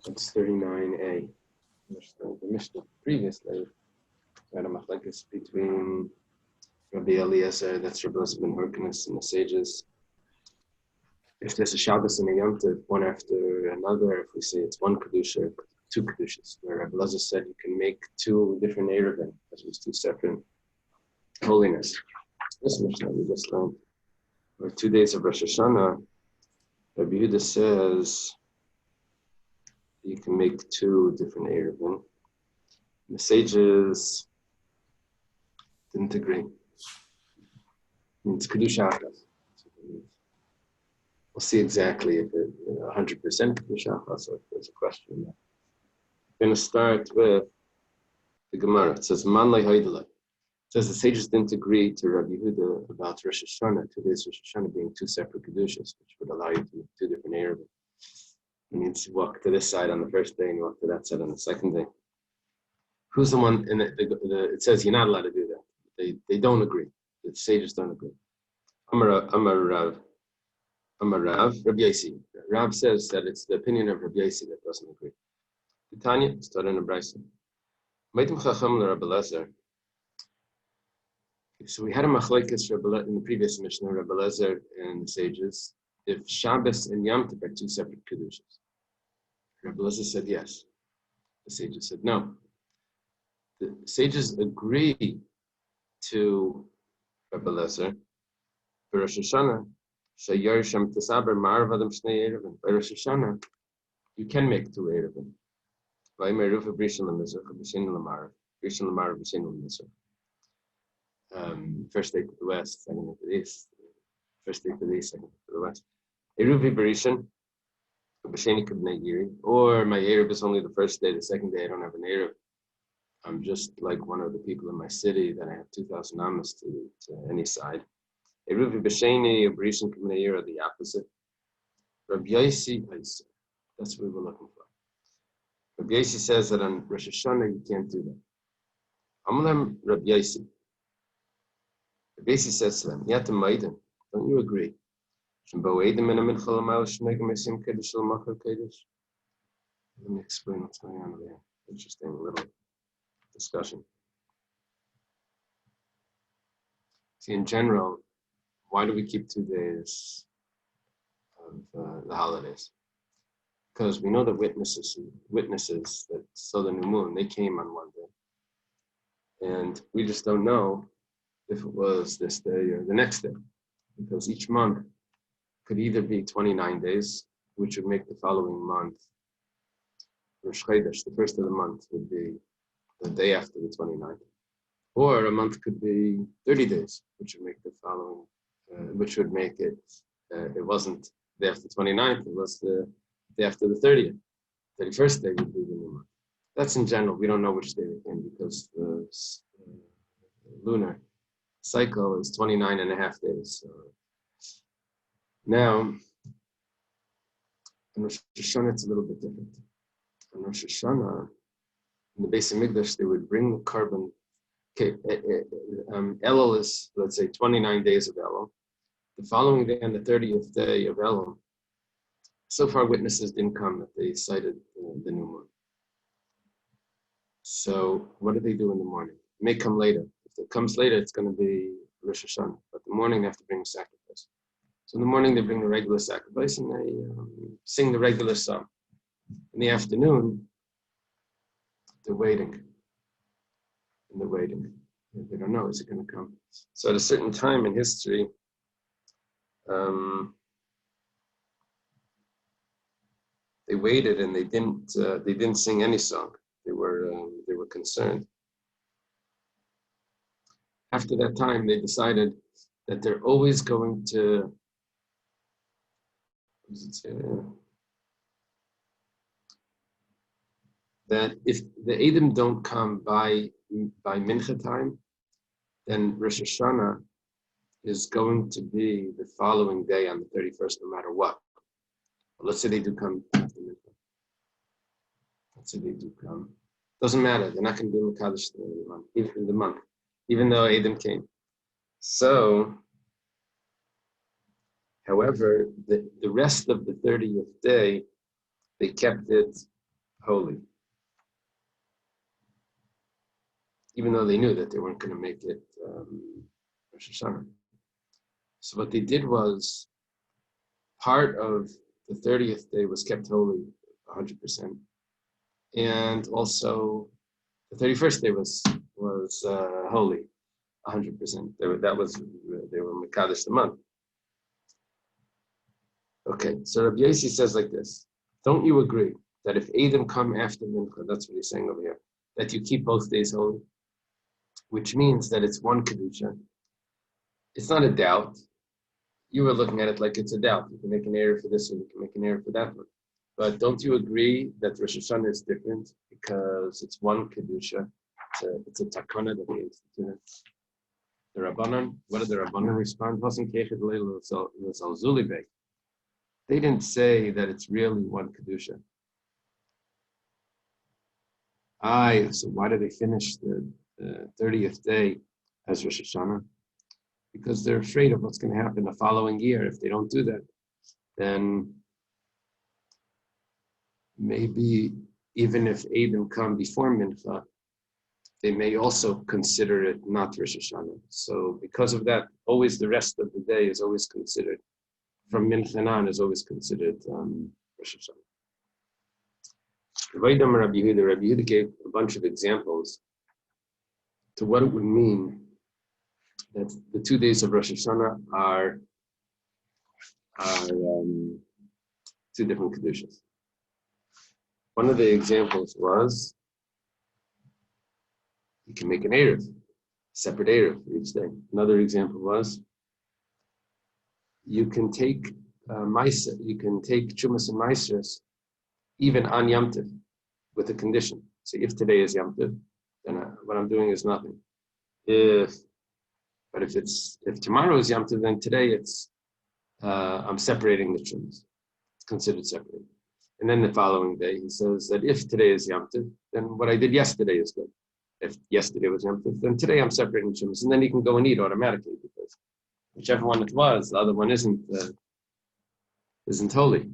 It's 39a. The Mishnah previously had a machlekes between Rabbi Eliezer, that's Rabbi Ben Hyrcanus, and the sages. If there's a Shabbos and a Yom Tov, one after another, if we say it's one kedusha, two kedushas, where Rabbi Eliezer said you can make two different Eiruvin, as was two separate holiness. This Mishnah we just learned, or 2 days of Rosh Hashanah, Rabbi Yehuda says you can make two different Eiruvin. The sages didn't agree. It's kedusha achas. We'll see exactly if it's 100% kedusha achas or if there's a question. I'm going to start with the Gemara. It says man lei haidalai. It says the sages didn't agree to Rabbi Yehuda about Rosh Hashanah, 2 days of Rosh Hashanah being two separate kedushas, which would allow you to make two different Eiruvin. It means you walk to this side on the first day and you walk to that side on the second day. Who's the one? And it says you're not allowed to do that. They don't agree. The sages don't agree. Amar Rav, Rabbi Yossi. Rav says that it's the opinion of Rabbi Yossi that doesn't agree. Tanya started in a brayso. Meitim chacham Rabbi Eliezer. So we had a machlekes in the previous Mishnah, Rabbi Eliezer and the sages, if Shabbos and Yom Tov are two separate kedushas. Rabbi Eliezer said yes. The sages said no. The sages agree to Rabbi Eliezer for Rosh Hashanah. By Rosh Hashanah, you can make two Eiruvin. First day to the west, second day to the east. First day to the east, second day to the west. Eruvi Berishan, or my Eruv is only the first day, the second day I don't have an Eruv. I'm just like one of the people in my city that I have 2,000 amas to any side. Eruvi B'Sheni or Berishan K'Mnei are the opposite. Rabbi Yossi, that's what we were looking for. Rabbi Yossi says that on Rosh Hashanah you can't do that. Amalam Rabbi Yossi. Rabbi Yossi says to them, don't you agree? Let me explain what's going on there. Interesting little discussion. See, in general, why do we keep 2 days of the holidays? Because we know that witnesses that saw the new moon, they came on one day. And we just don't know if it was this day or the next day. Because each month could either be 29 days, which would make the following month Rosh Chodesh, the first of the month would be the day after the 29th. Or a month could be 30 days, which would make the following, which would make it, it wasn't the day after the 29th, it was the day after the 30th. 31st day would be the new month. That's in general. We don't know which day it came because the lunar cycle is 29 and a half days. So now, in Rosh Hashanah, it's a little bit different. In Rosh Hashanah, in the Beis Hamikdash, they would bring the carbon. Okay, Elul is, let's say, 29 days of Elul. The following day, on the 30th day of Elul, so far witnesses didn't come that they cited the new moon. So what do they do in the morning? It may come later. If it comes later, it's going to be Rosh Hashanah. But in the morning, they have to bring a sacrifice. So in the morning, they bring the regular sacrifice and they sing the regular song. In the afternoon, they're waiting. And they're waiting. They don't know, is it going to come? So at a certain time in history, they waited and they didn't sing any song. They were concerned. After that time, they decided that they're always going to, what does it say there? That if the Edom don't come by Mincha time, then Rosh Hashanah is going to be the following day on the 31st, no matter what. Well, let's say they do come after Mincha. Let's say they do come. Doesn't matter. They're not going to be Mekadosh in the month, even though Edom came. So, however, the rest of the 30th day, they kept it holy, even though they knew that they weren't going to make it Rosh Hashanah. So what they did was, part of the 30th day was kept holy 100%, and also the 31st day was holy 100%. They were Mekadosh the month. Okay, so Rabbi Yossi says like this: don't you agree that if Edom come after Mincha, that's what he's saying over here, that you keep both days holy, which means that it's one Kedusha. It's not a doubt. You were looking at it like it's a doubt. You can make an error for this one, you can make an error for that one. But don't you agree that Rosh Hashanah is different because it's one Kedusha? It's a takana that they instituted. The Rabbanan, what did the Rabbanan respond? They didn't say that it's really one Kedusha. So why do they finish the 30th day as Rosh Hashanah? Because they're afraid of what's going to happen the following year. If they don't do that, then maybe even if Edom come before Mincha, they may also consider it not Rosh Hashanah. So because of that, always the rest of the day is always considered, from Mincha on is always considered Rosh Hashanah. Rabbi Yehuda gave a bunch of examples to what it would mean that the 2 days of Rosh Hashanah are 2 different Kedushas. One of the examples was, you can make an Eruv, separate Eruv for each day. Another example was, you can take Chumas and Maisers even on Yom Tov with a condition. So if today is Yom Tov, then what I'm doing is nothing. If tomorrow is Yom Tov, then today I'm separating the Chumas. It's considered separated. And then the following day, he says that if today is Yom Tov, then what I did yesterday is good. If yesterday was Yom Tov, then today I'm separating Chumas. And then you can go and eat automatically, because whichever one it was, the other one isn't holy.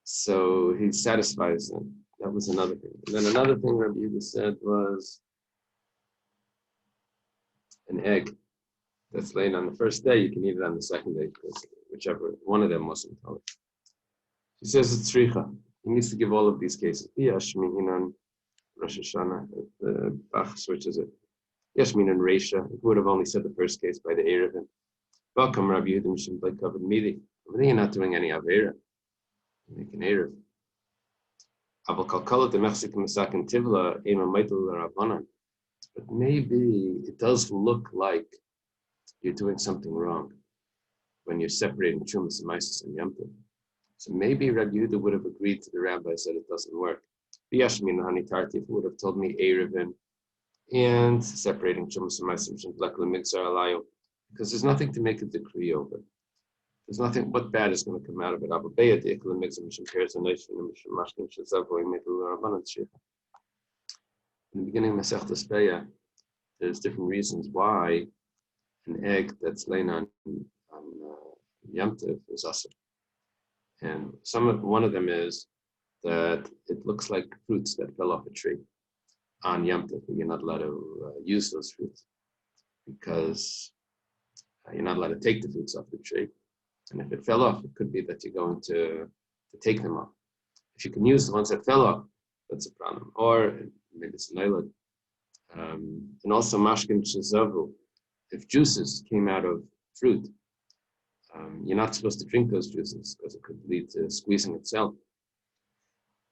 So he satisfies them. That was another thing. And then another thing Rabbi Yehuda said was, an egg that's laid on the first day, you can eat it on the second day, because whichever one of them wasn't holy. He says it's Tzricha. He needs to give all of these cases. Yashminan Rosh Hashanah, the Bach switches it. Yashminan Reisha, he would have only said the first case by the Eiruvin. Welcome, Rabbi Yehuda Mishim Blake Covered Midi. But then you're not doing any Aveira. You make an Eruv. Aval Kalkala, the Mexican Masakin Tivla, Ema Maitel Rabbanan. But maybe it does look like you're doing something wrong when you're separating Chumas and Maisis and Yom Tov. So maybe Rabbi Yehuda would have agreed to the rabbi, said it doesn't work. Biyashmin Hani Tartif would have told me Eiruvin and separating Chumas and Maisis and Blekla Migzar Alayo, because there's nothing to make a decree over. There's nothing, what bad is going to come out of it? In the beginning of Masechtas Beya, there's different reasons why an egg that's laying on Yom Tov is asur. And one of them is that it looks like fruits that fell off a tree on Yom Tov. You're not allowed to use those fruits, because you're not allowed to take the fruits off the tree. And if it fell off, it could be that you're going to take them off. If you can use the ones that fell off, that's a problem. Or maybe it's an eyelid. And also mashkin shezavu. If juices came out of fruit, you're not supposed to drink those juices, because it could lead to squeezing itself.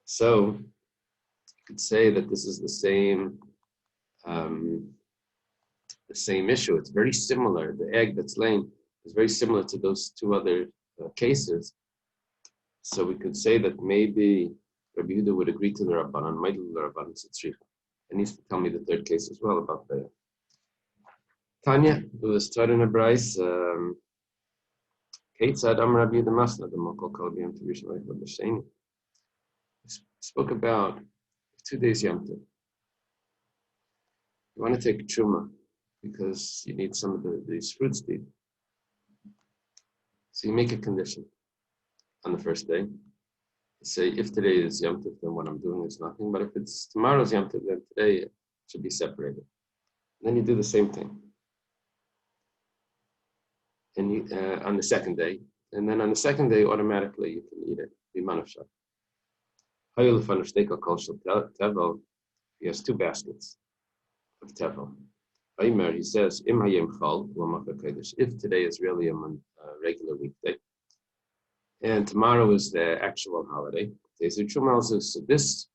So you could say that this is the same issue. It's very similar. The egg that's laying is very similar to those 2 other cases. So we could say that maybe Rabbi Yehuda would agree to the Rabbanan, Maidul Rabbanan Tzricha. It needs to tell me the 3rd case as well about the Tanya, who was taught in a Bryce. Kate Am Rabbi Yehuda Masna, the Mokol Kalbiyam Tivishim Leichel B'Sheni. Spoke about 2 days Yom Tov. You want to take Truma, because you need some of these fruits to eat. So you make a condition on the first day. say if today is Yom Tov, then what I'm doing is nothing. But if it's tomorrow's Yom Tov, then today it should be separated. And then you do the same thing. And you, on the second day. And then on the second day, automatically you can eat it. He has two baskets of tevel. He says, if today is really a regular weekday, and tomorrow is the actual holiday, so this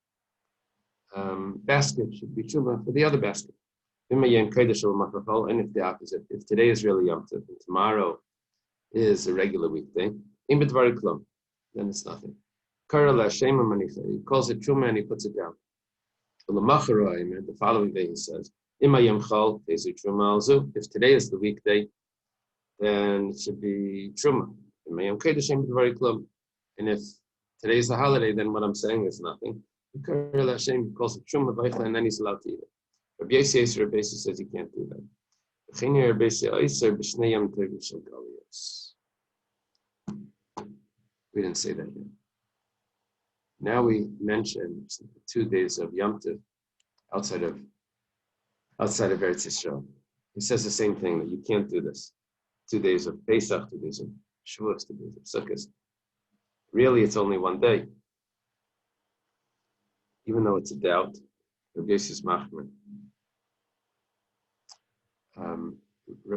basket should be truma for the other basket. And if the opposite, if today is really Yom Tov and tomorrow is a regular weekday, then it's nothing. He calls it truma and he puts it down. The following day he says, if today is the weekday, then it should be truma. And if today is the holiday, then what I'm saying is nothing. He calls it truma, and then he's allowed to eat it. Rabbi Yossi says he can't do that. We didn't say that yet. Now we mentioned 2 days of Yom Tov outside of Eretz Yisrael. He says the same thing, that you can't do this. 2 days of Pesach, 2 days of Shavuos, 2 days of Sukkot. Really, it's only 1 day. Even though it's a doubt, Rabbi Yossi's machmer.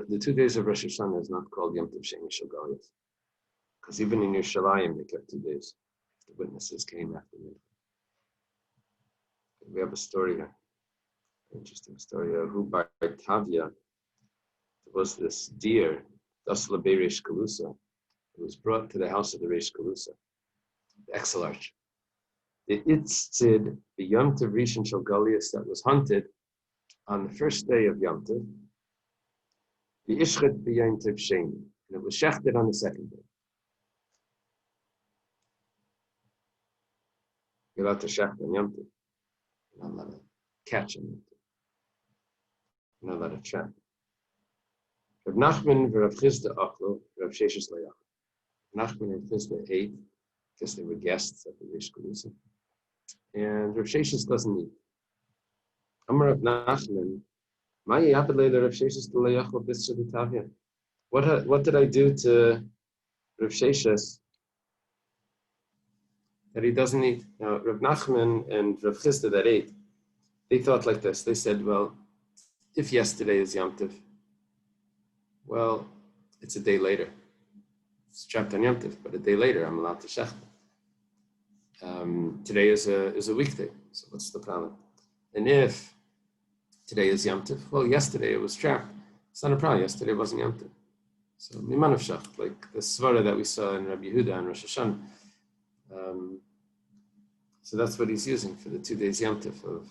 The 2 days of Rosh Hashanah is not called Yom Tov Sheni Shel Galuyos, because even in Yerushalayim they kept 2 days. The witnesses came after me. We have a story here, an interesting story. Who by Tavia, there was this deer, Dasla Reish Kalusa. It was brought to the house of the Reish Kalusa, the Exelarch. The Itzid, the Yom Tov Rishon Shel Galuyos that was hunted on the first day of Yom Tov, the Ishchet B'Yom Tov Sheni, and it was shechted on the second day. You're allowed to shecht on Yom Tov. You're not allowed to catch on Yom Tov. You're not allowed to trap. Rav Nachman v'Rav Chisda achlo, Rav Sheshes layach. Nachman and Chisda ate because they were guests at the Reish Kalusa, and Rav Sheshes doesn't eat. Amar Rav Nachman, what did I do to Rav Sheshes that he doesn't eat? Now, Rav Nachman and Rav Chisda that ate, they thought like this. They said, well, if yesterday is Yom Tov, well, it's a day later. It's trapped on Yom Tov, but a day later, I'm allowed to shecht. Today is a weekday, so what's the problem? And if today is Yom Tov, well, yesterday it was trapped. It's not a problem. Yesterday wasn't Yom Tov. So Miman of Shach, like the Svara that we saw in Rabbi Yehuda and Rosh Hashanah. So that's what he's using for the 2 days Yom Tov of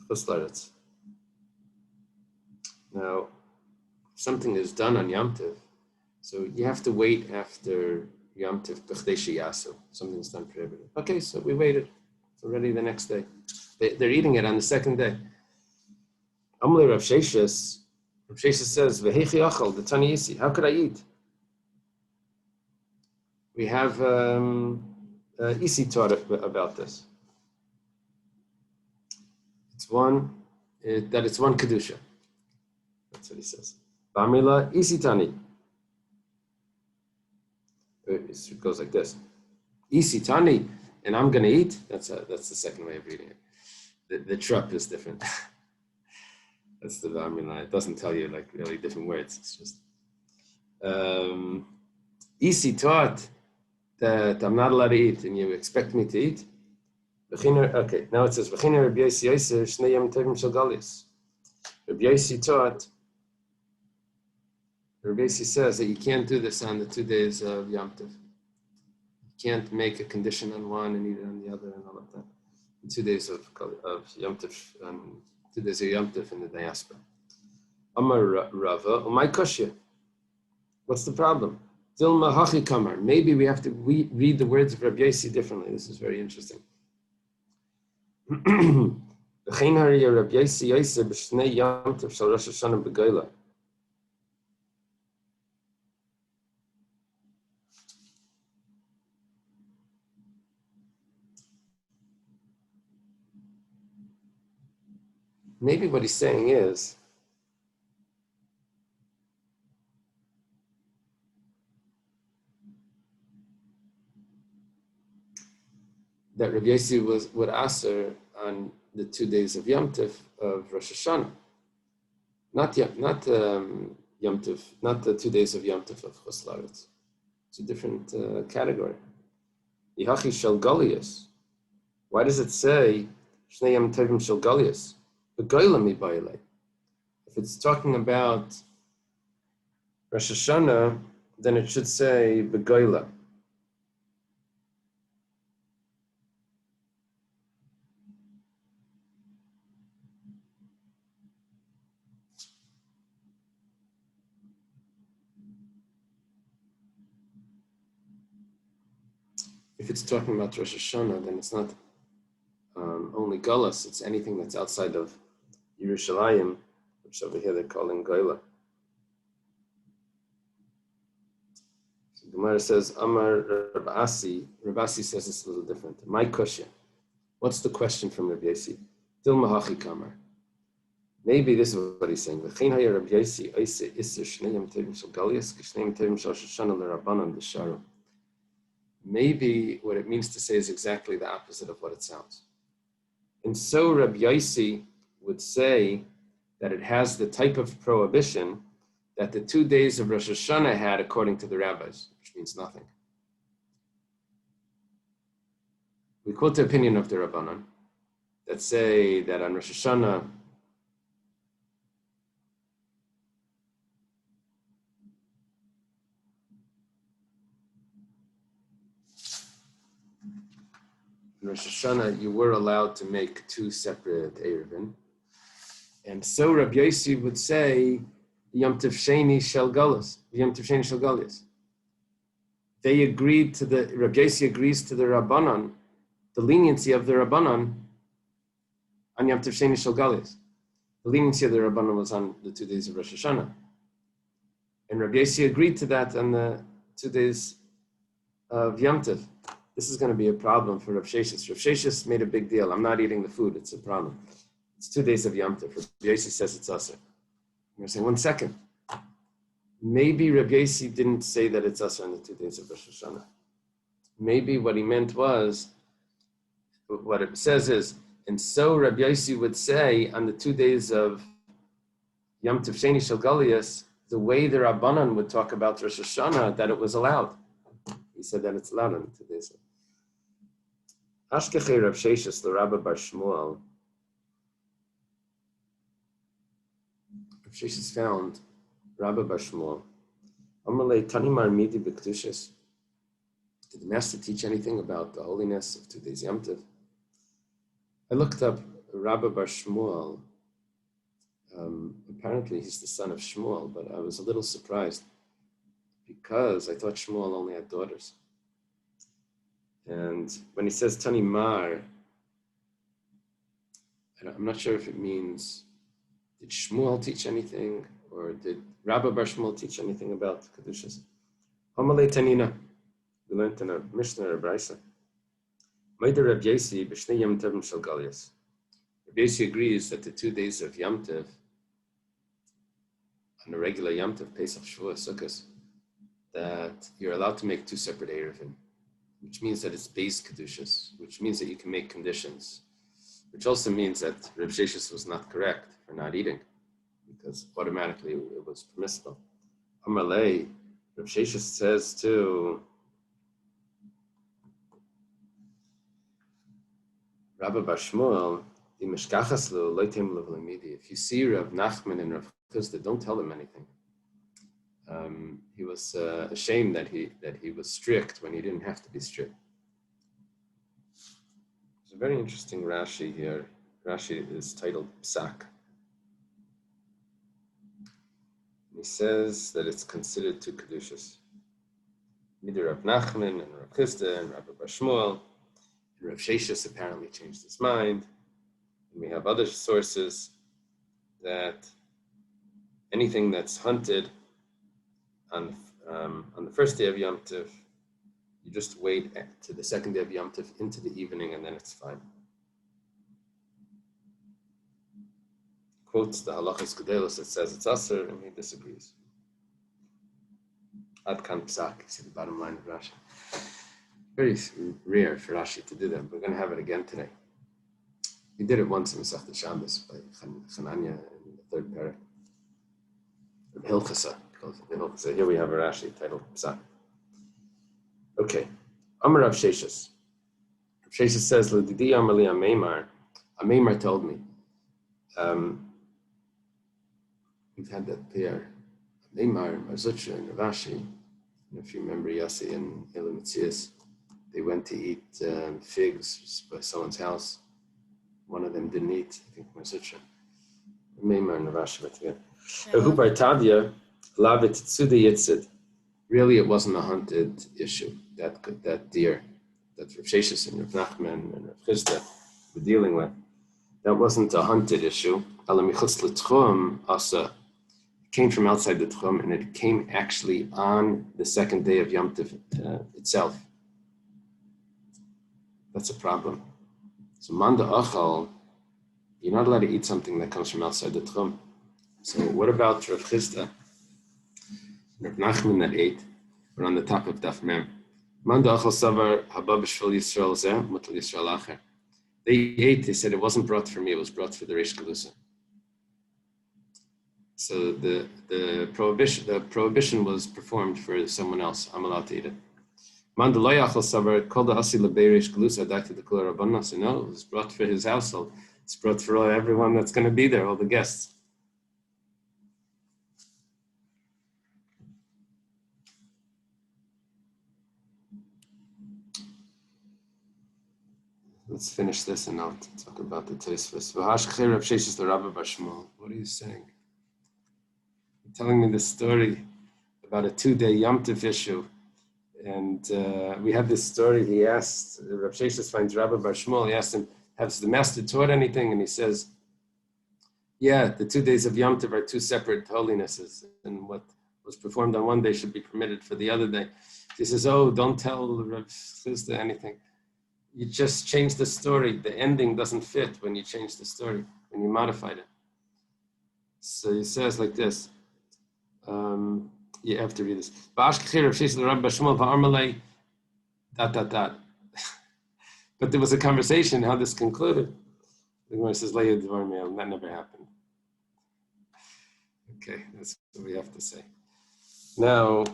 Chutz. Now, if something is done on Yom Tov, so you have to wait after Yom Tov b'chdei sheyasu. Something's done prohibited. Okay, so we waited. It's already the next day. They're eating it on the second day. Amalei Rav Sheshes says, "V'hechi achal the Tani Yisi. How could I eat?" We have Isi taught about this. It's one kedusha. That's what he says. B'amila Isi Tani. It goes like this: Isi Tani, and I'm going to eat. That's the second way of reading it. The trup is different. That's the Vamila. It doesn't tell you like really different words. It's just Isi taught that I'm not allowed to eat, and you expect me to eat. Okay, now it says V'chiner Rabbi Yossi Yosef Shnei Yom Tovim Shel Galuyos. Rabbi Yossi taught. Rabbi Yossi says that you can't do this on the 2 days of Yom Tov. You can't make a condition on one and eat it on the other and all of that. 2 days of Yom Tov, 2 days of Yom Tov in the diaspora. Amar Rava, Umay Koshya. What's the problem? Dilma Hachi Kamar. Maybe we have to read the words of Rabbi Yossi differently. This is very interesting. V'chein hariya Rabbi Yossi Yosef b'shnei Yom Tov shel Rosh Hashanah b'Goyla. maybe what he's saying is that Rabbi Yossi would aser on the 2 days of Yom Tov of Rosh Hashanah, not Yom Tov, not the 2 days of Yom Tov of Chos Laretz. It's a different category. Yihachi shel Golias. Why does it say Shnei Yom Tovim shel Golias? Begoyla mi ba'ilei. If it's talking about Rosh Hashanah, then it should say Begoyla. If it's talking about Rosh Hashanah, then it's not only Golas, it's anything that's outside of Yerushalayim, which over here they're calling Goyla. So Gemara says, Amar Rabasi. Rabasi says it's a little different. My question. What's the question from Rabbi Yossi? Dil Mahachi Kamar. Maybe this is what he's saying. V'chein haya Rabbi Yossi oise iser shnei yom tovim shel Golias k'shnei yom tovim shel Rosh Hashanah l'Rabbanan d'sharu. Maybe what it means to say is exactly the opposite of what it sounds. And so Rabbi Yossi would say that it has the type of prohibition that the 2 days of Rosh Hashanah had according to the rabbis, which means nothing. We quote the opinion of the Rabbanan that say that on Rosh Hashanah, you were allowed to make 2 separate Eiruvin. And so Rabbi Yossi would say, Yom Tov Sheni Shel Golos, Yom Tov Sheni Shel Golias. They agreed to Rabbi Yossi agrees to the Rabbanan, the leniency of the Rabbanan on Yom Tov Sheni Shel Golias. The leniency of the Rabbanan was on the 2 days of Rosh Hashanah. And Rabbi Yossi agreed to that on the 2 days of Yom Tov. This is going to be a problem for Rav Sheshis. Rav Sheshis made a big deal. I'm not eating the food. It's a problem. It's 2 days of Yom Tov. Rabbi Yossi says it's asr. You're saying, 1 second. Maybe Rabbi Yossi didn't say that it's asr on the 2 days of Rosh Hashanah. Maybe what he meant was, what it says is, and so Rabbi Yossi would say on the 2 days of Yom Tov Sheni Shel Golias, the way the Rabbanan would talk about Rosh Hashanah, that it was allowed. He said that it's allowed on the 2 days. Ashkechei Rav Sheshis l'Rabba Bar Shmuel. Rav Sheshis found Rabba Bar Shmuel. Amalei Tanimar Midi B'Kedushas. Did the master teach anything about the holiness of 2 days Yom Tov? I looked up Rabba Bar Shmuel. Apparently he's the son of Shmuel, but I was a little surprised because I thought Shmuel only had daughters. And when he says Tani Mar, I'm not sure if it means, did Shmuel teach anything, or did Rabba Bar Shmuel teach anything about Kedushas? Hamalei Tanina, we learned in a Mishnah or Brisa. Meider Rabbi Yossi b'shnei Yom Tovim shel Golias. Rabbi Yossi agrees that the 2 days of Yom Tov, on a regular Yom Tov, Pesach, Shavuos, Sukkot, that you're allowed to make 2 separate Eiruvin, which means that it's base Kedushas, which means that you can make conditions, which also means that Rav Sheshis was not correct for not eating, because automatically it was permissible. Amalei, Rav Sheshis says to Rabba Bar Shmuel, if you see Rav Nachman and Rav Chisda, don't tell them anything. He was ashamed that he was strict when he didn't have to be strict. There's a very interesting Rashi here. Rashi is titled Psak. He says that it's considered 2 Kedushas. Neither Rav Nachman and Rav Chisda and Rabba Bar Shmuel. And Rav Sheshis apparently changed his mind. And we have other sources that anything that's hunted on the first day of Yom Tov, you just wait to the second day of Yom Tov into the evening, and then it's fine. quotes the halachas gedolos that says it's aser, and he disagrees. Ad kan psak, see the bottom line of Rashi. Very rare for Rashi to do that. We're going to have it again today. We did it once in Masechta Shabbos by Chananya in the third parak. Hilchasa. Here we have a Rashi titled Psak. Okay. Amar Rav Sheshis. Rav Sheshis says, L'didi Amar li Ameimar. Ameimar told me. We've had that pair. Ameimar, Marzucha, and Ravashi. And if you remember Yossi and Elam Mitzias, they went to eat figs by someone's house. One of them didn't eat, I think Marzucha. Ameimar and Ravashi were together. Hubar Tavya, Lavet Tzuda Yitzid. Really, it wasn't a hunted issue, that deer that Rav Sheshis and Rav Nachman and Rav Chisda were dealing with. That wasn't a hunted issue. It came from outside the Tchum, and it came actually on the second day of Yom Tov itself. That's a problem. So Manda Achal, you're not allowed to eat something that comes from outside the Tchum. So what about Rav Chisda? Rav Nachman that ate, we're on the top of Daf Mem. Manda Achal Savar Haba B'Shvil Yisrael Zeh Mutal Yisrael Acher. They ate, they said it wasn't brought for me, it was brought for the Reish Galusa. So the prohibition was performed for someone else. I'm allowed to eat it. Man lo yachal savar kol da'asi lebeireish galusa adakti dekol rabbanos. No, it was brought for his household. It's brought for everyone that's going to be there, all the guests. Let's finish this and I'll talk about the Tosfos. What are you saying? You're telling me this story about a 2-day Yom Tov issue. And we had this story, he asked, Rav Sheshis finds Rabbi Bar Shmuel, he asked him, has the master taught anything? And he says, yeah, the 2 days of Yom Tov are 2 separate holinesses. And what was performed on one day should be permitted for the other day. He says, oh, don't tell Rav Chisda anything. You just change the story. The ending doesn't fit when you change the story, when you modified it. So he says like this. You have to read this. But there was a conversation, how this concluded. The Gemara says, that never happened. Okay, that's what we have to say. Now,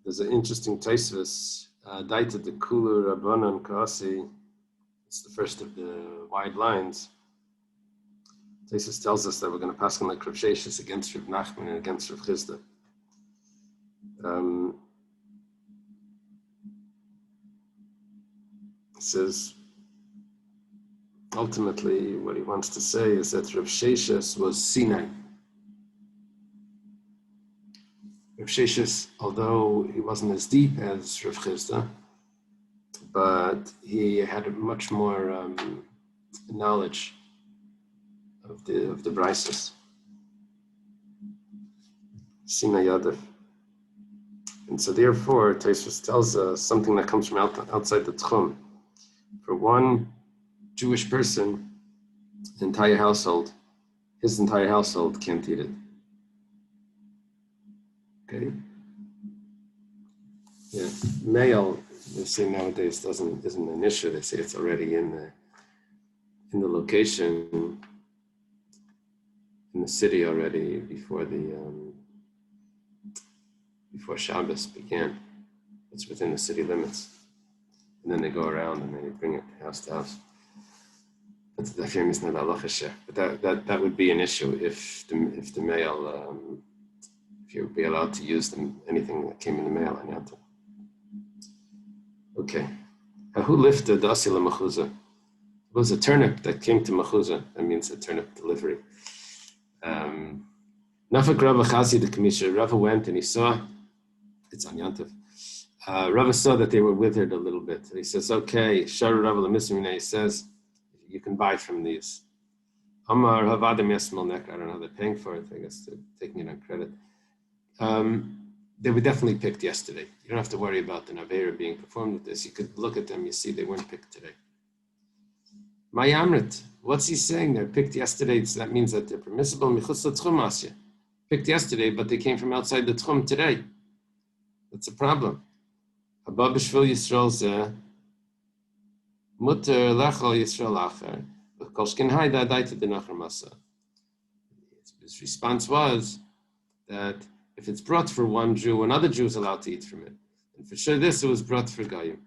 there's an interesting Tosfos. Daita de Kulu Rabbanan Kasi. It's the first of the wide lines. Tosfos tells us that we're going to pass on like Rav Sheshis against Rav Nachman and against Rav Chisda. He says, ultimately, what he wants to say is that Rav Sheshis was Sinai. Rav Sheshis, although he wasn't as deep as Rav Chisda, but he had much more knowledge of the Brises. Sinai Yadav. And so therefore, Tosfos tells us something that comes from outside the Tchum. For one Jewish person, his entire household can't eat it. Okay? Yeah, male, they say nowadays isn't an issue. They say it's already in the location, in the city already before Shabbos began. It's within the city limits. And then they go around and they bring it house to house. But that would be an issue if the mail, if you'd be allowed to use anything that came in the mail on Yom Tov. Okay. Who lifted the asila mechuzah? It was a turnip that came to mechuzah. That means a turnip delivery. Nafak Rava Chazi the Kamisha. Rava went and he saw. It's on Yom Tov. Rava saw that they were withered a little bit. He says, okay, Shar Rava L'Misrimina, he says, you can buy from these. Amar Havadim Yasmal Nek, I don't know, they're paying for it, I guess they're taking it on credit. They were definitely picked yesterday. You don't have to worry about the Naveira being performed with this. You could look at them, you see they weren't picked today. Mayamrit, what's he saying there? Picked yesterday, so that means that they're permissible. Michutz l'tchum asya. Picked yesterday, but they came from outside the tchum today. That's a problem. Haba b'shvil Yisrael zeh, muter lechol Yisrael acher, kol shken hayda adaita d'nacher masa. His response was that if it's brought for one Jew, another Jew is allowed to eat from it. And for sure this, it was brought for Goyim.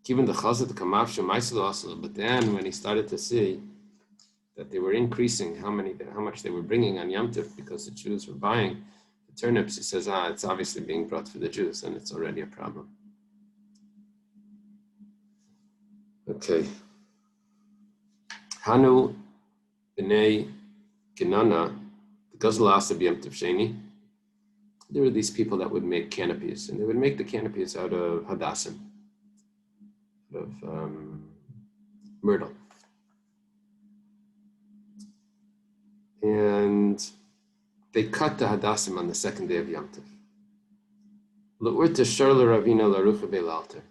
Given the chazad kamav shemaisel asel, but then when he started to see that they were increasing how much they were bringing on Yom Tov because the Jews were buying the turnips, he says, it's obviously being brought for the Jews, and it's already a problem. Okay. Hanu b'nei Genana, the Gazlas of Yom Tov Sheni. There were these people that would make canopies, and they would make the canopies out of hadassim, of myrtle. And they cut the hadassim on the second day of Yom Tov. L'urta sharla Ravina larucha be'lalter.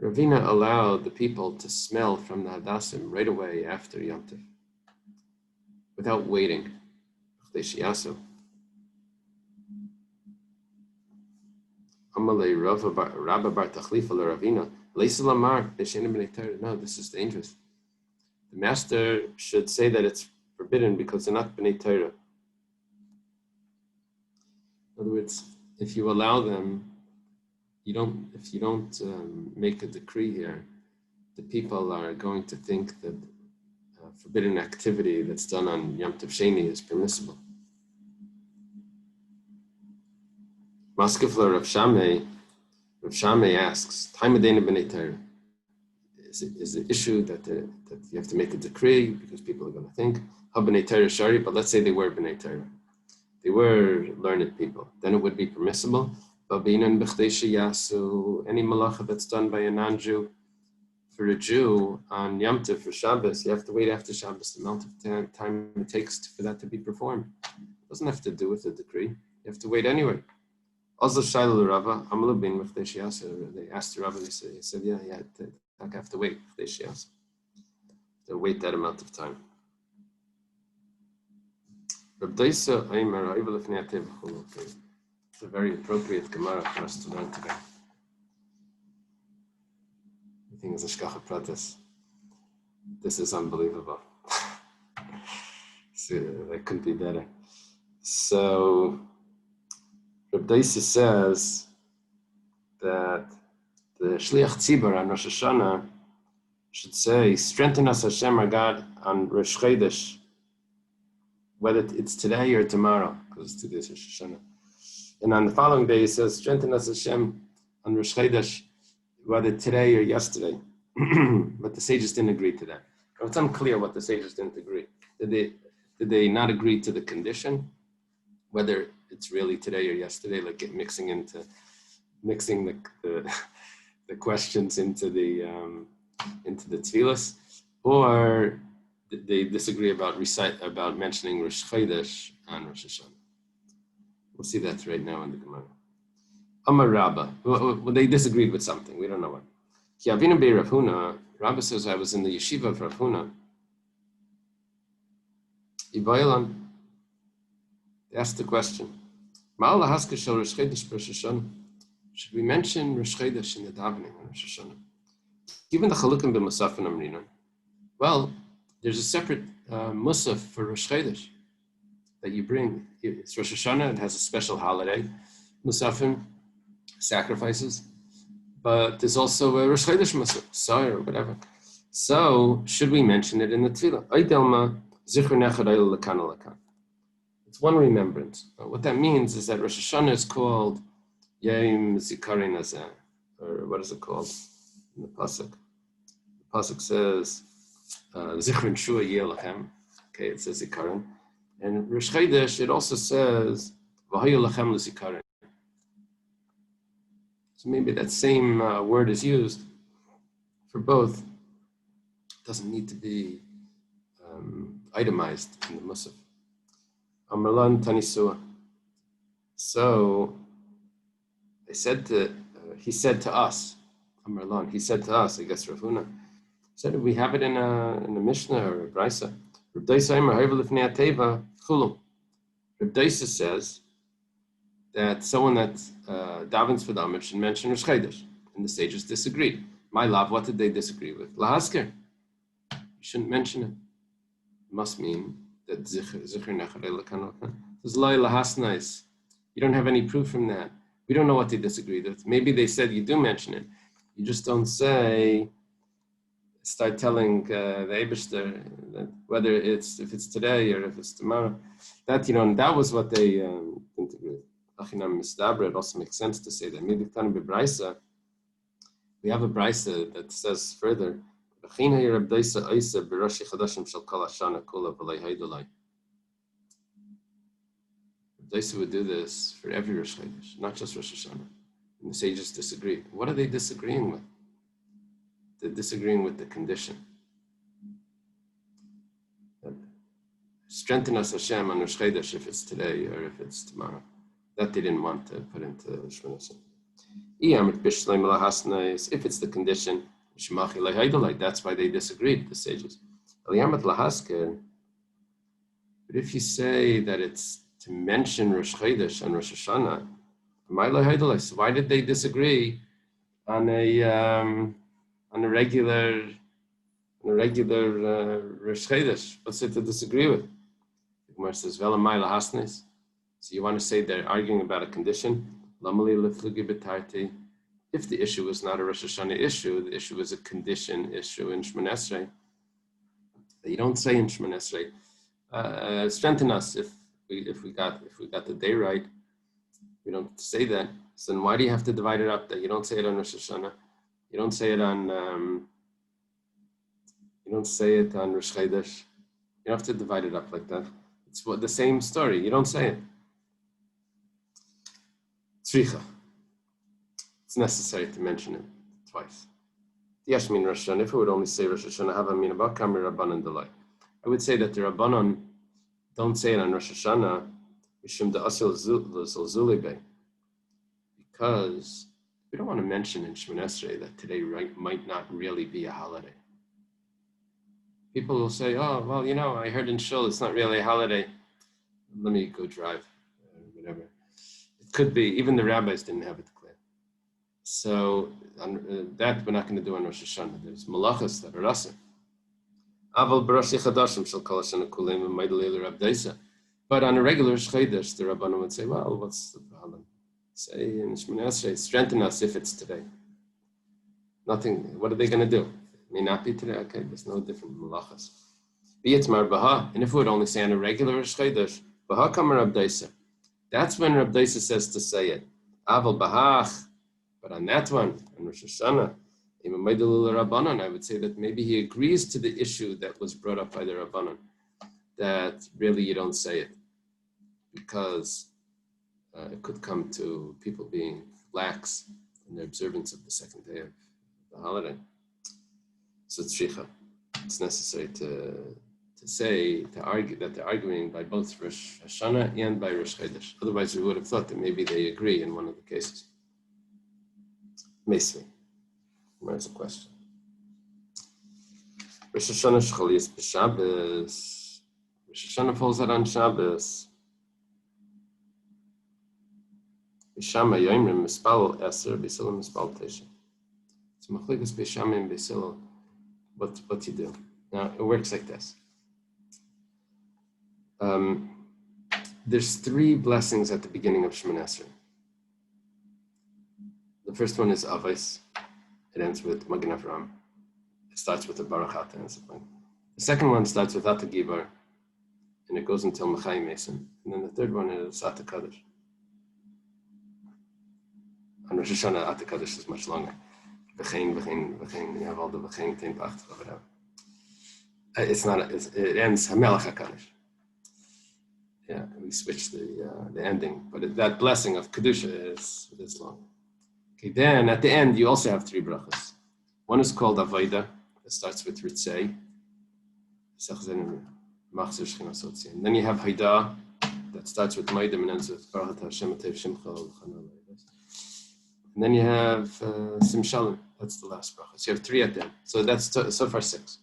Ravina allowed the people to smell from the hadassim right away after Yom Tov, without waiting. Amalei Rabba bar Tachlifa l'Ravina leisa lamar b'shenim b'nei Torah. No, this is dangerous. The master should say that it's forbidden because they're not b'nei Torah. In other words, if you allow them, if you don't make a decree here, the people are going to think that forbidden activity that's done on Yom Tov Sheni is permissible. Maskefla Rav Shammai asks, Time of b'nei Torah. Is the issue that you have to make a decree because people are going to think, b'nei Torah shari, but let's say they were b'nei Torah. They were learned people. Then it would be permissible. Any malacha that's done by a non-Jew, for a Jew on Yom Tov for Shabbos, you have to wait after Shabbos, the amount of time it takes for that to be performed. It doesn't have to do with the decree. You have to wait anyway. They asked the Rabbi, he said, yeah, I have to wait. To wait that amount of time. It's a very appropriate Gemara for us to learn today. Everything is a shkacha pratis. This is unbelievable. So, that couldn't be better. So, Reb Daisa says that the Shliach Tzibur on Rosh Hashanah should say, strengthen us Hashem our God on Rosh Chodesh, whether it's today or tomorrow, because today is Rosh Hashanah. And on the following day, he says, strengthen us Hashem on Rosh Chodesh, whether today or yesterday. But the sages didn't agree to that. It's unclear what the sages didn't agree. Did they not agree to the condition, whether it's really today or yesterday, like mixing the questions into the tefillas, or did they disagree about mentioning Rosh Chodesh on Rosh Hashanah? We'll see that right now in the Gemara. Amar Rabba. Well, they disagreed with something. We don't know what. Ki avinu bei Rav Huna. Rabba says, I was in the yeshiva of Rav Huna. Ibaylan. They asked the question. Ma'al lahaska shel Rosh Chodesh Rosh Hashanah. Should we mention Rosh Chodesh in the davening on Rosh Hashanah? Given the chalukim b'musaf and amrina. Well, there's a separate musaf for Rosh Chodesh that you bring. It's Rosh Hashanah, it has a special holiday, musafim, sacrifices, but there's also a Rosh Chodesh musaf, Sar or whatever. So, should we mention it in the tefillah? It's one remembrance. What that means is that Rosh Hashanah is called Yom Zikaron Hazeh, or what is it called in the pasuk? The pasuk says, Zichron Shua Yelachem. Okay, it says Zikaron. And Rosh Chodesh, it also says, V'hayu lachem l'zikaron. So maybe that same word is used for both. It doesn't need to be itemized in the Musaf. Amrlan Tanisua. So he said to us, Amar, he said to us, I guess Rav Huna, said we have it in a Mishnah or a Brisa. Reb Daisa says that someone that davens for the Amr should mention Rosh Chodesh, and the sages disagreed. My love, what did they disagree with? Lahasker. You shouldn't mention it. It must mean that Zikr Necharei Lekanokan. There's Loi Lahasnais. You don't have any proof from that. We don't know what they disagreed with. Maybe they said you do mention it. You just don't start telling the Eibishter that whether if it's today or if it's tomorrow. That, that was what they didn't agree with. Achinam Mistabra, it also makes sense to say that. Maybe we have a Brisa that says further, Daisa would do this for every Rosh Chodesh, not just Rosh Hashanah. And the sages disagree. What are they disagreeing with? They're disagreeing with the condition. Strengthen us, Hashem, on Rosh Chodesh if it's today or if it's tomorrow. That they didn't want to put into Shemona Esrei. If it's the condition, that's why they disagreed, the sages. But if you say that it's to mention Rosh Chodesh and Rosh Hashanah, why did they disagree on a regular Rosh Chodesh? What's it to disagree with? The Gemara says, so you want to say they're arguing about a condition? If the issue was not a Rosh Hashanah issue, the issue was a condition issue in Shemona Esrei. You don't say in Shemona Esrei, strengthen us if we got the day right. We don't say that. So then why do you have to divide it up? That you don't say it on Rosh Hashanah, you don't say it on Rosh Chodesh. You don't have to divide it up like that. It's the same story. You don't say it. Tzricha. It's necessary to mention it twice. Yashmin Rosh Hashanah. If we would only say Rosh Hashanah, have a min abakam Rabbanan delay. I would say that the Rabbanan don't say it on Rosh Hashanah, because we don't want to mention in Shemona Esrei that today might not really be a holiday. People will say, oh, well, I heard in Shul it's not really a holiday. Let me go drive, whatever. It could be, even the rabbis didn't have it clear. So that we're not going to do on Rosh Hashanah. There's malachas that are rasa. But on a regular Chodesh, the Rabbanan would say, well, what's the problem? Say in Shemona Esrei, strengthen us if it's today. Nothing, what are they going to do? It may not be today, okay, there's no different malachas. And if we would only say on a regular Chodesh, Baha Kamar Rab Daisa. That's when Rab Daisa says to say it. Aval Bahach. But on that one, on Rosh Hashanah, I would say that maybe he agrees to the issue that was brought up by the Rabbanan, that really you don't say it, because it could come to people being lax in their observance of the second day of the holiday. So it's necessary to argue that they're arguing by both Rosh Hashanah and by Rosh Chodesh. Otherwise, we would have thought that maybe they agree in one of the cases. Mesvi. Where's the question? Rosh Hashanah Shcholias b'Shabbos. Rosh Hashanah falls out on Shabbos. B'Shama Yoimrim Mispal Eser, B'Silam Mispal Tesha. So Machlikas B'Shama and B'Silam, what you do. Now, it works like this. There's 3 blessings at the beginning of Shemona Esrei. The first one is Avos. It ends with Magen Avraham. It starts with the Baruch Atah and something. The second one starts with Ata Gibar, and it goes until Mechai Mason. And then the third one is Ata Kaddish. On Rosh Hashanah, Ata Kaddish is much longer. V'chein, you have all the V'chein, Tein, Pacht, whatever. It ends Hamelach HaKaddish. Yeah, we switched the ending, but that blessing of Kedusha is long. Okay, then at the end, you also have 3 brachas. One is called Avodah, that starts with Ritzei. And then you have Haidah, that starts with Maidim and ends with Baruch Hashem Atev Shimcha. And then you have Simshalim. That's the last bracha. So you have 3 at the end. So that's so far 6.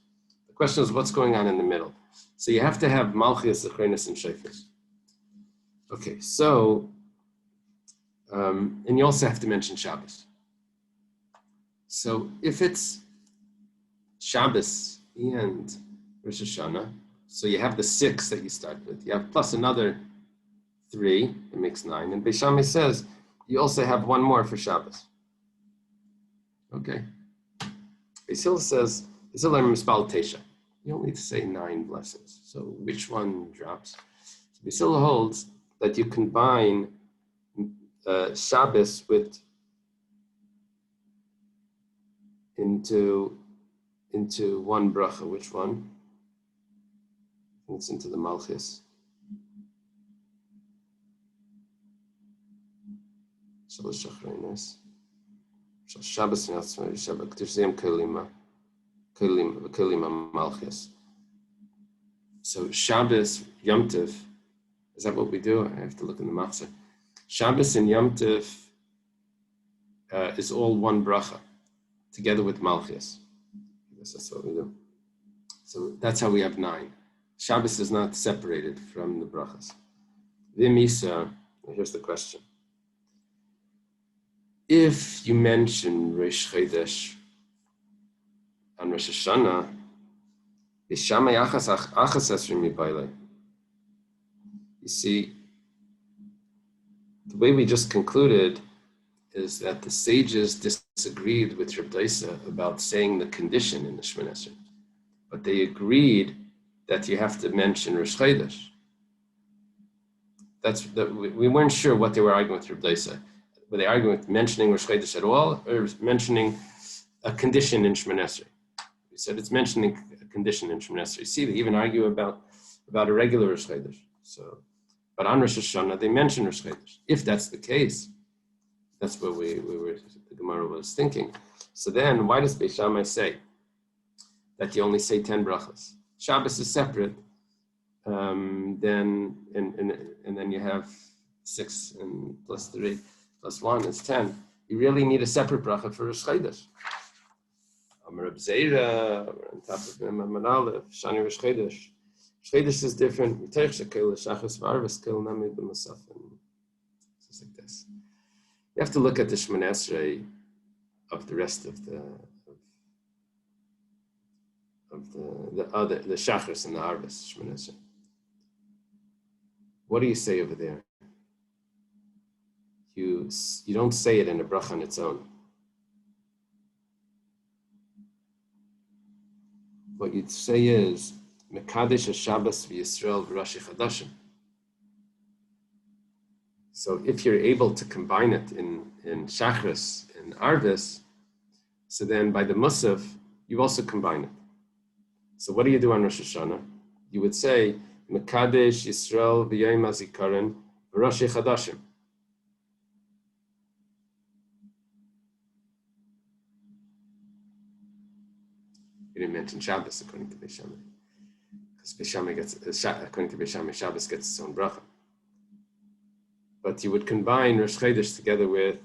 The question is what's going on in the middle. So you have to have Malchus, Zechrenis, and Shefes. Okay, so, and you also have to mention Shabbos. So if it's Shabbos and Rosh Hashanah, so you have the 6 that you start with. You have plus another 3, it makes 9. And Beis Shammai says you also have 1 more for Shabbos. Okay. Beis Hillel says, Beis Hillel mispal Tesha. You don't need to say 9 blessings. So which one drops? So Beis Hillel holds that you combine Shabbos with into 1 bracha. Which one? I think it's into the Malchus. Shalosh Shachreinos. Shabbos Yatzma Shabbat K'Tirzim Kelima Malchus. So Shabbos Yom Tov, is that what we do? I have to look in the Machzor. Shabbos and Yom Tov is all 1 bracha, together with Malchus. I guess that's what we do. So that's how we have 9. Shabbos is not separated from the brachas. V'misa, here's the question. If you mention Rosh Chodesh and Rosh Hashanah, you see, the way we just concluded is that the sages disagreed with Reb Daisa about saying the condition in the Shemoneh Esrei, but they agreed that you have to mention Rosh Chodesh. We weren't sure what they were arguing with Reb Daisa. Were they arguing with mentioning Rosh Chodesh at all, or mentioning a condition in Shemoneh Esrei? We said it's mentioning a condition in Shemoneh Esrei. See, they even argue about a regular Rosh Chodesh. So, but on Rosh Hashanah, they mention Rosh Chodesh. If that's the case, that's what the Gemara was thinking. So then, why does Beis Shammai say that you only say 10 brachas? Shabbos is separate. Then you have 6 and plus 3 plus 1 is 10. You really need a separate bracha for Rosh Chodesh. Amar Reb Zeira, on top of Amar Aleph, Shani Rosh Chodesh. Rosh Chodesh is different. Just like this. You have to look at the Shemoneh Esrei of the rest of the Shachris and the Arvis Shemoneh Esrei. What do you say over there? You don't say it in a bracha on its own. What you'd say is Mekadesh HaShabbos v'Yisrael v'Rashi Chadashim. So if you're able to combine it in Shachris and Arvis, so then by the Musaf, you also combine it. So what do you do on Rosh Hashanah? You would say Mekadesh Yisrael v'Yom HaZikaron v'Rashi Chadashim. You didn't mention Shabbos according to Beis Shammai, because Beis Shammai according to Beis Shammai, Shabbos gets its own bracha. But you would combine Rosh Chodesh together with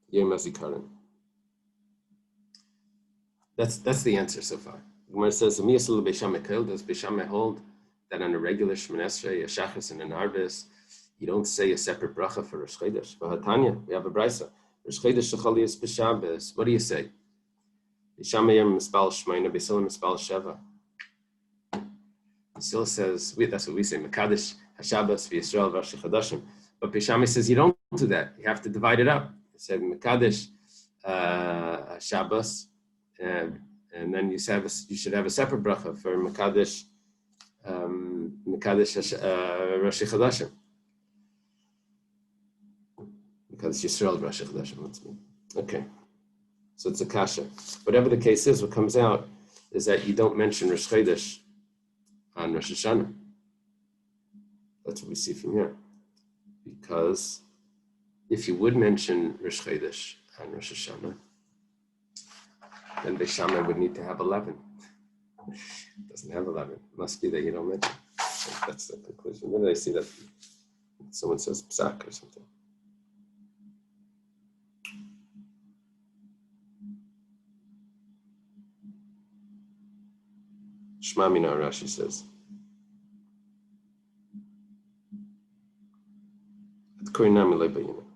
Yom HaZikaron. That's the answer so far. Gemara says, does Beis Shammai hold that on a regular Shemoneh Esrei, a Shachris and an Arvis, you don't say a separate bracha for Rosh Chodesh? V'hatanya, we have a brisa. Rosh Chodesh Shechaliyas b'Shabbos. What do you say? Beis Shammai mispal Shmeina, Beis Hillel mispal Sheva. Beis Hillel says, that's what we say, Mekadesh HaShabbos v'Yisrael v'Rashi Chadashim. But Beis Shammai says you don't do that. You have to divide it up. You say Mekadesh HaShabbos, and then you should have a separate bracha for Mekadesh Rashi Chadashim. Because Yisrael Rashi Chadashim, that's me. Okay. So it's a kasha. Whatever the case is, what comes out is that you don't mention Rosh Chodesh on Rosh Hashanah. That's what we see from here. Because if you would mention Rosh Chodesh on Rosh Hashanah, then Beis Shammai would need to have 11. It doesn't have 11. It must be that you don't mention. That's the conclusion. Where did I see that? Someone says psak or something. Shema mina, Rashi says.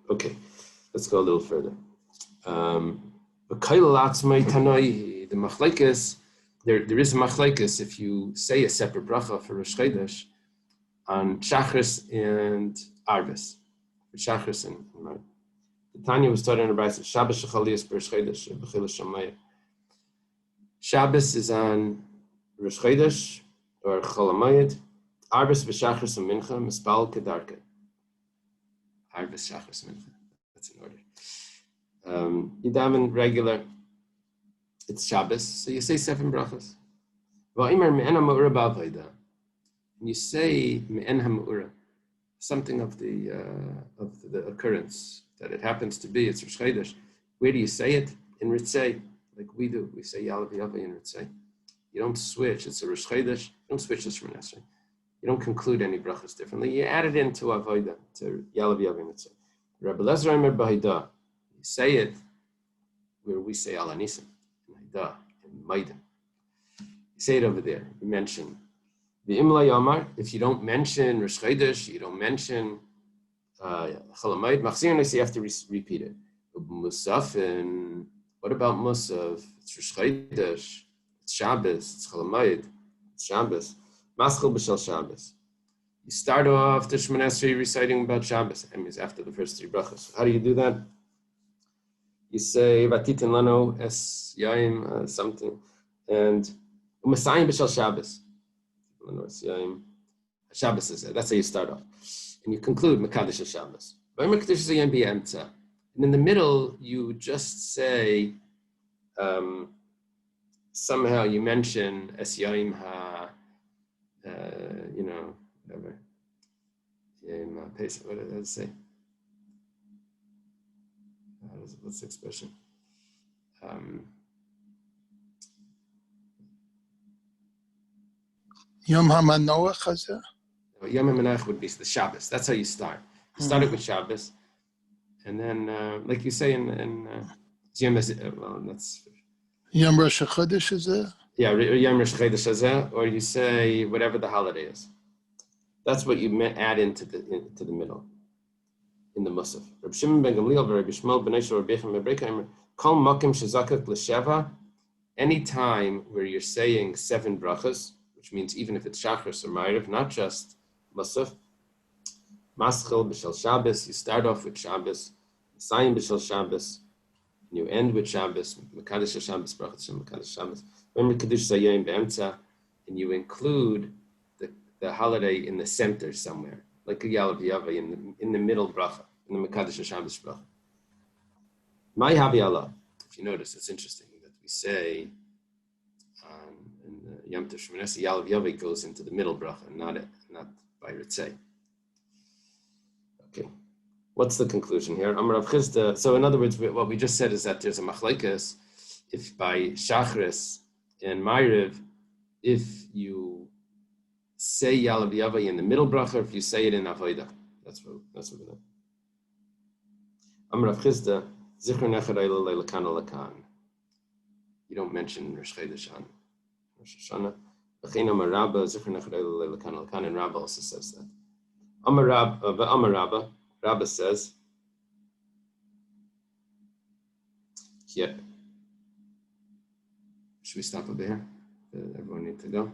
Okay, let's go a little further. The machlekes, there is a machlekes if you say a separate bracha for Rosh Chodesh on Shachris and Arvis. For Shachris and right. The Tanya was taught in a Brayso, Shabbos Shechalias Rosh Chodesh B'chilas Shamayah. Shabbos is on Rosh Chodesh or Chol HaMoed. Arvis v'Shachris and Mincha Mispal Kedarka. Arvis Shachris Mincha. That's in order. You daven regular. It's Shabbos, so you say 7 brachas. And you say me'en ha'ma'ura, something of the occurrence that it happens to be. It's Rosh Chodesh. Where do you say it? In Ritzei, like we do. We say Yalav Yavai in Ritzei. You don't switch. It's a Rosh Chodesh. You don't switch this from an Esrei. You don't conclude any brachas differently. You add it into Avodah, to Yalav Yavai in Ritzei. Rabbi Lezer Omer B'Haidah. You say it where we say Al Anisim, in Haidah, in Maidim. You say it over there. You mention the Imla Yomar. If you don't mention Rosh Chodesh, you don't mention Chol HaMoed, Machzir, so you have to repeat it. Musafin, what about Musav? It's Rosh Chodesh, it's Shabbos, it's Chol HaMoed, it's Shabbos. Maschil B'Shel Shabbos. You start off the Shemoneh Esrei reciting about Shabbos. I mean, it's after the first 3 brachas. How do you do that? You say Vatitin Lano Es Yaim something, and Umasayim B'Shel Shabbos. Lano Es Yaim. Shabbos is it. That's how you start off, and you conclude Mekadosh Shabbos. And in the middle, you just say somehow you mention Es Yaim Ha. Whatever. What does it say? What's the expression? Yom HaManoach Hazeh? Yom HaManoach would be the Shabbos. That's how you start. You start it with Shabbos, and then, like you say in Yom, that's Yom Rosh Chodesh Hazeh? Yeah, Yom Rosh Chodesh Hazeh, or you say whatever the holiday is. That's what you add into the middle, in the Musaf. Reb Shimon ben Gamliel, Reb Shmuel ben Eishel, Reb Yechim ben Brekah, Kol Makim Shezakak L'Sheva, any time where you're saying 7 brachas, which means even if it's Shachris or Ma'ariv, not just Musaf, Maschil B'Shel Shabbos, you start off with Shabbos, Masayim B'Shel Shabbos, and you end with Shabbos, Mekadosh Shabbos, Brachas Shem Mekadosh Shabbos, Mekadosh Zayim Be'emtza, and you include the holiday in the center somewhere, like a Yalav Yavai in the middle bracha, in the Mekadosh Shabbos bracha. My Habi Allah. If you notice, it's interesting that we say in the Yom Tov Shemoneh Esrei, Yalav Yavai goes into the middle bracha, not by Ritzei. Okay, what's the conclusion here? Amar Rav Chisda. So in other words, what we just said is that there's a machlekes if by Shachris and Ma'ariv, if you say Yalav Yavai in the middle bracha, if you say it in Avodah. That's what we're doing. Amar Rav Chisda, Zichron Echad Eila Le'Lakan Alakan. You don't mention Rosh Chodesh on Rosh Hashanah. V'chein Amar Rabba, Zichron Echad Eila Le'Lakan Alakan, and Rabba also says that. Amar Rabba, Rabba says, yeah. Should we stop over here? Everyone need to go?